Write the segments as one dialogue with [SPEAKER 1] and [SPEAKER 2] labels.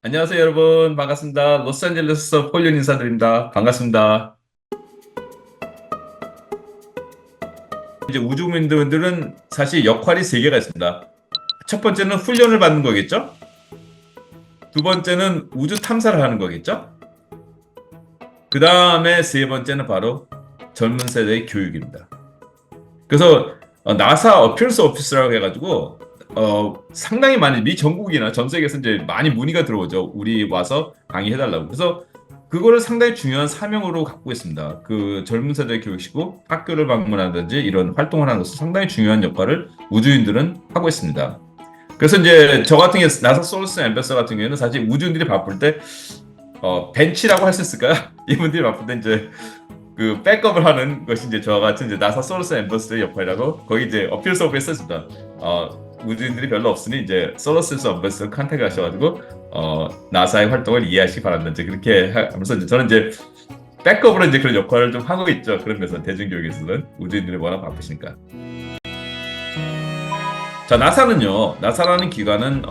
[SPEAKER 1] 안녕하세요, 여러분. 반갑습니다. 로스앤젤레스에서 폴린 인사드립니다. 반갑습니다. 이제 우주민들은 사실 역할이 세 개가 있습니다. 첫 번째는 훈련을 받는 거겠죠? 두 번째는 우주 탐사를 하는 거겠죠? 그 다음에 세 번째는 바로 젊은 세대의 교육입니다. 그래서 나사 어피어런스 오피스라고 해가지고 상당히 많이 미 전국이나 전 세계에서 이제 많이 문의가 들어오죠. 우리 와서 강의해달라고. 그래서 그거를 상당히 중요한 사명으로 갖고 있습니다. 그 젊은 세대 교육시고 학교를 방문하든지 이런 활동을 하는 것은 상당히 중요한 역할을 우주인들은 하고 있습니다. 그래서 이제 저 같은 경우 나사 솔루스 앰베서 같은 경우에는 사실 우주인들이 바쁠 때 벤치라고 할 수 있을까요? 이분들이 바쁠 때 이제 그 백업을 하는 것이 이제 저와 같은 이제 나사 솔루스 앰버스의 역할이라고 거기 이제 어필 서브에 썼습니다. 우주인들이 별로 없으니 이제 솔루스 앰버스 컨택을 하셔가지고 나사의 활동을 이해하시기 바랍니다. 이제 그렇게 하면서 이제 저는 이제 백업으로 이제 그런 역할을 좀 하고 있죠. 그런 데서 대중교육에서는 우주인들이 워낙 바쁘시니까. 자, 나사라는 기관은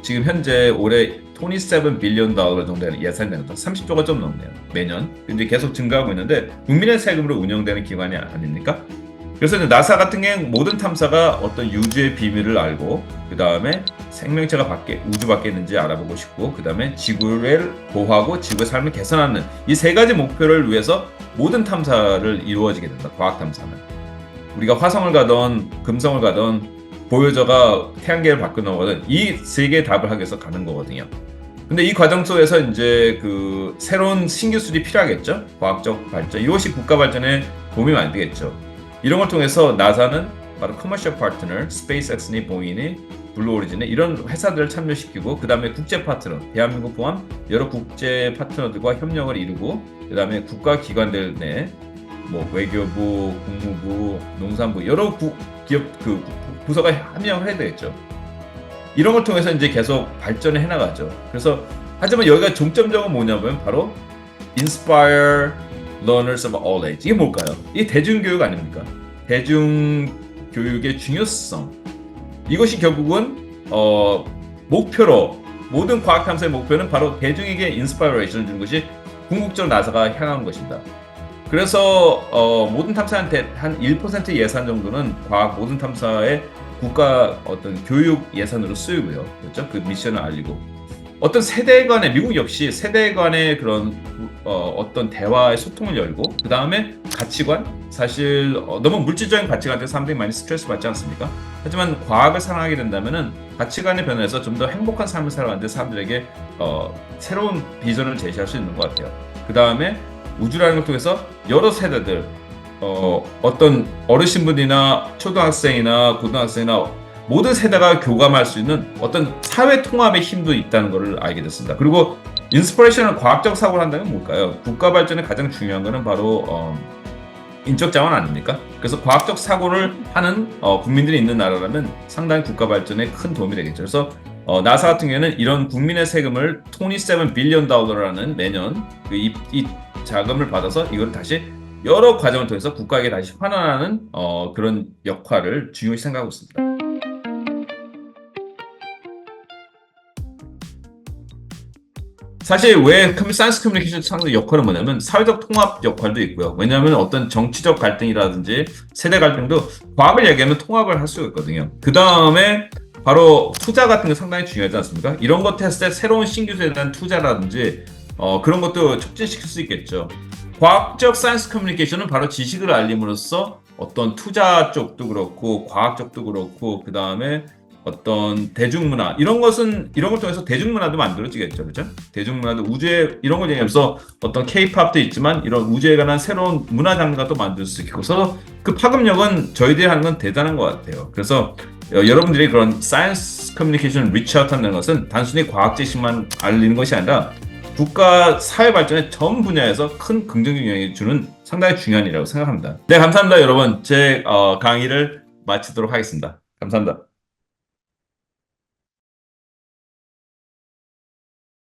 [SPEAKER 1] 지금 현재 올해 27 빌리언 달러 정도 예산됩니다. 30조가 좀 넘네요. 매년. 근데 계속 증가하고 있는데 국민의 세금으로 운영되는 기관이 아닙니까? 그래서 이제 나사 같은 경우는 모든 탐사가 어떤 유주의 비밀을 알고 그 다음에 생명체가 우주 밖에 있는지 알아보고 싶고 그 다음에 지구를 보호하고 지구의 삶을 개선하는 이 세 가지 목표를 위해서 모든 탐사를 이루어지게 된다. 과학 탐사는. 우리가 화성을 가던 금성을 가던 보여저가 태양계를 밖으로 넘어가든 이 세 개의 답을 하기 위해서 가는 거거든요. 근데 이 과정 속에서 이제 그 새로운 신기술이 필요하겠죠. 과학적 발전. 이것이 국가 발전에 도움이 많이 되겠죠. 이런 걸 통해서 나사는 바로 커머셜 파트너, 스페이스X니, 보잉이, 블루오리진에 이런 회사들을 참여시키고 그 다음에 국제 파트너, 대한민국 포함 여러 국제 파트너들과 협력을 이루고 그 다음에 국가 기관들 내 뭐 외교부, 국무부, 농산부 여러 기업 그 부서가 합력을 해야 되겠죠. 이런 걸 통해서 이제 계속 발전을 해나가죠. 그래서 하지만 여기가 종점적은 뭐냐면 바로 inspire learners of all age. 이게 뭘까요? 이게 대중교육 아닙니까? 대중교육의 중요성. 이것이 결국은 목표로 모든 과학 탐사의 목표는 바로 대중에게 인스파이레이션을 주는 것이 궁극적으로 나사가 향한 것입니다. 그래서 모든 탐사한테 한 1% 예산 정도는 과학 모든 탐사의 국가 어떤 교육 예산으로 쓰이고요. 그렇죠? 그 미션을 알리고 어떤 세대 간의 미국 역시 세대 간의 그런 어떤 대화의 소통을 열고 그 다음에 가치관 사실 너무 물질적인 가치관 때문에 사람들이 많이 스트레스 받지 않습니까? 하지만 과학을 사랑하게 된다면은 가치관의 변화에서 좀 더 행복한 삶을 살아가는데 사람들에게 새로운 비전을 제시할 수 있는 것 같아요. 그 다음에 우주라는 걸 통해서 여러 세대들 어떤 어르신분이나 초등학생이나 고등학생이나 모든 세대가 교감할 수 있는 어떤 사회 통합의 힘도 있다는 것을 알게 됐습니다. 그리고 인스피레이션을 과학적 사고를 한다면 뭘까요? 국가 발전에 가장 중요한 것은 바로 인적 자원 아닙니까? 그래서 과학적 사고를 하는 국민들이 있는 나라라면 상당히 국가 발전에 큰 도움이 되겠죠. 그래서 나사 같은 경우에는 이런 국민의 세금을 27 빌리언 달러라는 매년 이 자금을 받아서 이걸 다시 여러 과정을 통해서 국가에게 다시 환원하는 그런 역할을 중요시 생각하고 있습니다. 사실 왜 사이언스 커뮤니케이션 상의 역할은 뭐냐면 사회적 통합 역할도 있고요. 왜냐하면 어떤 정치적 갈등이라든지 세대 갈등도 과학을 얘기하면 통합을 할 수가 있거든요. 그 다음에 바로 투자 같은 게 상당히 중요하지 않습니까? 이런 것 했을 때 새로운 신기술에 대한 투자라든지 그런 것도 촉진시킬 수 있겠죠. 과학적 사이언스 커뮤니케이션은 바로 지식을 알림으로써 어떤 투자 쪽도 그렇고 과학 쪽도 그렇고 그 다음에 어떤 대중문화 이런 걸 통해서 대중문화도 만들어지겠죠, 그렇죠? 대중문화도 우주에 이런 걸 얘기하면서 어떤 K-팝도 있지만 이런 우주에 관한 새로운 문화 장르가 또 만들 수 있고, 그래서 그 파급력은 저희들이 하는 건 대단한 것 같아요. 그래서 여러분들이 그런 사이언스 커뮤니케이션 리치아웃하는 것은 단순히 과학 지식만 알리는 것이 아니라 국가 사회 발전의 전 분야에서 큰 긍정적 영향을 주는 상당히 중요한 일이라고 생각합니다. 네, 감사합니다, 여러분. 제 강의를 마치도록 하겠습니다. 감사합니다.